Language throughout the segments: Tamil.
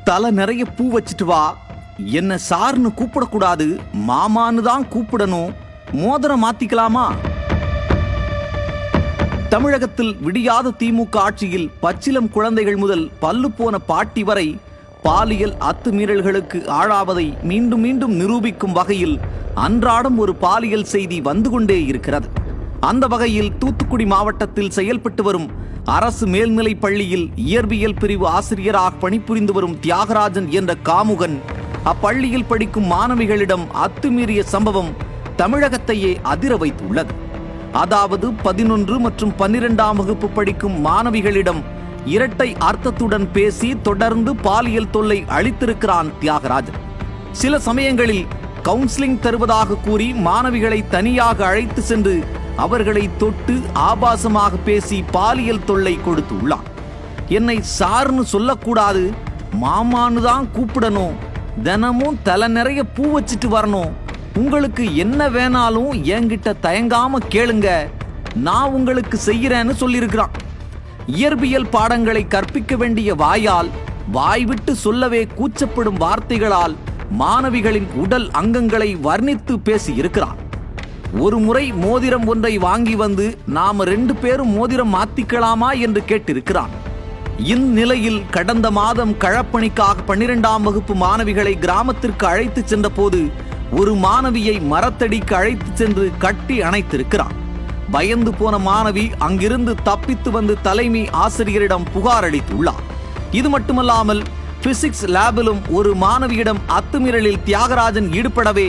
தலை நிறைய பூ வச்சிட்டு வா, என்ன சார்னு கூப்பிடக்கூடாது, மாமான்னு தான் கூப்பிடணும், மோதிரம் மாத்திக்கலாமா? தமிழகத்தில் விடியாத திமுக ஆட்சியில் பச்சிலம் குழந்தைகள் முதல் பல்லு போன பாட்டி வரை பாலியல் அத்துமீறல்களுக்கு ஆளாவதை மீண்டும் மீண்டும் நிரூபிக்கும் வகையில் அன்றாடம் ஒரு பாலியல் செய்தி வந்து கொண்டே இருக்கிறது. அந்த வகையில் தூத்துக்குடி மாவட்டத்தில் செயல்பட்டு வரும் அரசு மேல்நிலைப் பள்ளியில் இயற்பியல் பிரிவு ஆசிரியராக பணிபுரிந்து வரும் தியாகராஜன் என்ற காமுகன் அப்பள்ளியில் படிக்கும் மாணவிகளிடம் அத்துமீறிய சம்பவம் தமிழகத்தையே அதிர வைத்துள்ளது. அதாவது 11 மற்றும் 12ஆம் வகுப்பு படிக்கும் மாணவிகளிடம் இரட்டை அர்த்தத்துடன் பேசி தொடர்ந்து பாலியல் தொல்லை அளித்திருக்கிறான் தியாகராஜன். சில சமயங்களில் கவுன்சிலிங் தருவதாக கூறி மாணவிகளை தனியாக அழைத்து சென்று அவர்களை தொட்டு ஆபாசமாக பேசி பாலியல் தொல்லை கொடுத்து உள்ளான். என்னை சார்னு சொல்லக்கூடாது, மாமான்னு தான் கூப்பிடணும், தினமும் தலை நிறைய பூ வச்சிட்டு வரணும், உங்களுக்கு என்ன வேணாலும் என்கிட்ட தயங்காம கேளுங்க, நான் உங்களுக்கு செய்யறேன்னு சொல்லியிருக்கிறான். இயற்பியல் பாடங்களை கற்பிக்க வேண்டிய வாயால் வாய்விட்டு சொல்லவே கூச்சப்படும் வார்த்தைகளால் மாணவிகளின் உடல் அங்கங்களை வர்ணித்து பேசி இருக்கிறான். ஒரு முறை மோதிரம் ஒன்றை வாங்கி வந்து நாம 2 பேரும் மோதிரம் மாத்திக்கலாமா என்று கேட்டிருக்கிறான். இந்நிலையில் கடந்த மாதம் களப்பணிக்காக 12ஆம் வகுப்பு மாணவிகளை கிராமத்திற்கு அழைத்து சென்ற போது ஒரு மாணவியை மரத்தடிக்கு அழைத்து சென்று கட்டி அணைத்திருக்கிறான். பயந்து போன மாணவி அங்கிருந்து தப்பித்து வந்து தலைமை ஆசிரியரிடம் புகார் அளித்துள்ளார். இது மட்டுமல்லாமல் பிசிக்ஸ் லேபிலும் ஒரு மாணவியிடம் அத்துமீறலில் தியாகராஜன் ஈடுபடவே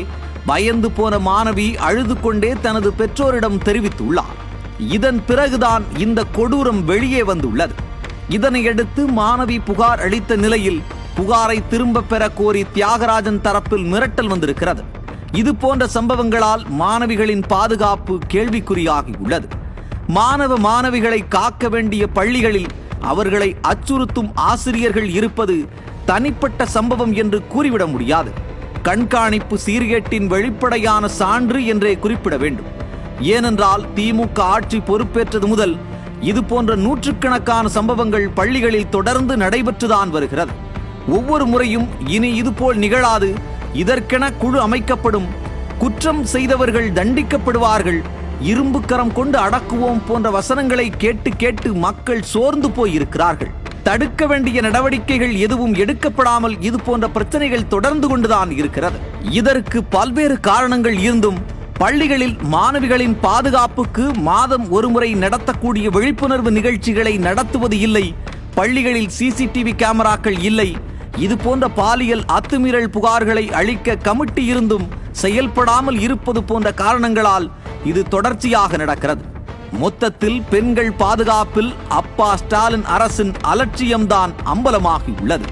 பயந்து போன மாணவி அழுது கொண்டே தனது பெற்றோரிடம் தெரிவித்துள்ளார். இதன் பிறகுதான் இந்த கொடூரம் வெளியே வந்துள்ளது. இதனையடுத்து மாணவி புகார் அளித்த நிலையில் புகாரை திரும்ப பெற கோரி தியாகராஜன் தரப்பில் மிரட்டல் வந்திருக்கிறது. இது போன்ற சம்பவங்களால் மாணவிகளின் பாதுகாப்பு கேள்விக்குறியாகியுள்ளது. மாணவிகளை காக்க வேண்டிய பள்ளிகளில் அவர்களை அச்சுறுத்தும் ஆசிரியர்கள் இருப்பது தனிப்பட்ட சம்பவம் என்று கூறிவிட முடியாது. கண்காணிப்பு சீர்கேட்டின் வெளிப்படையான சான்று என்றே குறிப்பிட வேண்டும். ஏனென்றால் திமுக ஆட்சி பொறுப்பேற்றது முதல் இது போன்ற நூற்றுக்கணக்கான சம்பவங்கள் பள்ளிகளில் தொடர்ந்து நடைபெற்றுதான் வருகிறது. ஒவ்வொரு முறையும் இனி இதுபோல் நிகழாது, இதற்கென குழு அமைக்கப்படும், குற்றம் செய்தவர்கள் தண்டிக்கப்படுவார்கள், இரும்பு கரம் கொண்டு அடக்குவோம் போன்ற வசனங்களை கேட்டு கேட்டு மக்கள் சோர்ந்து போயிருக்கிறார்கள். தடுக்க வேண்டிய நடவடிக்கைகள் எதுவும் எடுக்கப்படாமல் இது போன்ற பிரச்சனைகள் தொடர்ந்து கொண்டுதான் இருக்கிறது. இதற்கு பல்வேறு காரணங்கள் இருந்தும் பள்ளிகளில் மாணவிகளின் பாதுகாப்புக்கு மாதம் ஒருமுறை நடத்தக்கூடிய விழிப்புணர்வு நிகழ்ச்சிகளை நடத்துவது இல்லை, பள்ளிகளில் சிசிடிவி கேமராக்கள் இல்லை, இது போன்ற பாலியல் அத்துமீறல் புகார்களை அளிக்க கமிட்டி இருந்தும் செயல்படாமல் இருப்பது போன்ற காரணங்களால் இது தொடர்ச்சியாக நடக்கிறது. மொத்தத்தில் பெண்கள் பாதுகாப்பில் அப்பா ஸ்டாலின் அரசின் அலட்சியம்தான் அம்பலமாகியுள்ளது.